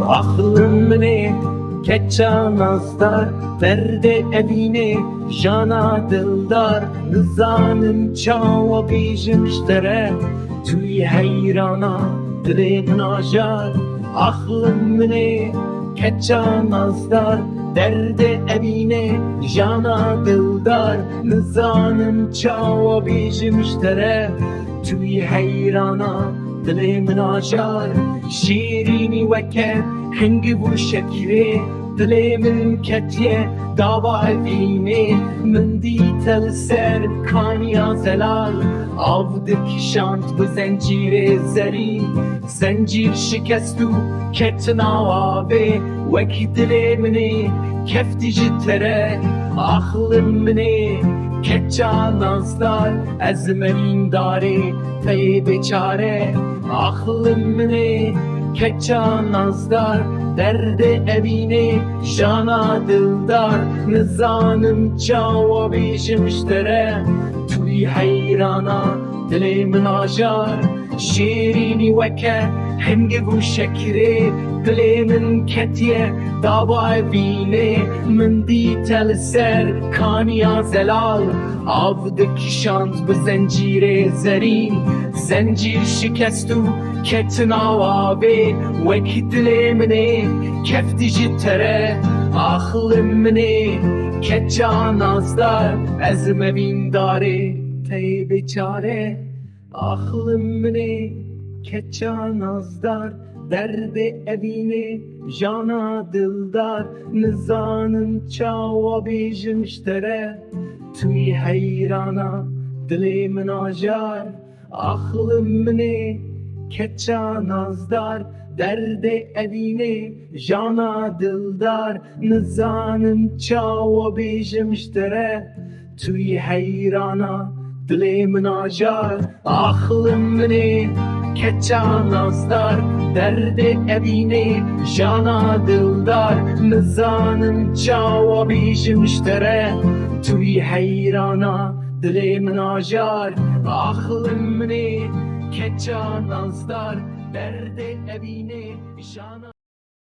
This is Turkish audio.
Aklımı keça nazdar, derde evine jana dildar. Nizanım çawa bijmiştere, tüy heyrana dilim najar. Aklımı keça nazdar, derde evine jana dildar. Nizanım çawa bijmiştere, tüy heyrana dilim najar. Şirini veke hengi bu şekri, dilimin ketiye dava evine. Min ditel ser kaniya zelal, avdık şant bu zinciri zeri. Zincir şikestu ketna ve veki dilimini keftici tere. Aklımını keça nazlar, ezmemin dari tey beçare. Aklımını keça nazdar, derde evine jana dildar. Nizanım çawa bijmiştere, tüy heyrana dilim najar. Şirini veke hengi bu şekri, dilimin ketiye dava evine. Min ditel ser kaniya zelal, avdık şans bu zincire zerin. Zincir şikestu ketna ve veki dilimini keftici tere. Aklımını keça nazdar, ezmevin dari tey beçare. Aklımını keça nazdar, derde evine jana dildar. Nizanım çawa bijmiştere, tüy heyrana dilim najar. Aklımını keça nazdar, derde evine jana dildar. Nizanım çawa bijmiştere, tüy heyrana dilim najar. Aklımını keça nazdar, derde evine jana dildar. Nizanım çawa bijmiştere, tüy heyrana dilim najar. Aklımını keça nazdar, derde evine jana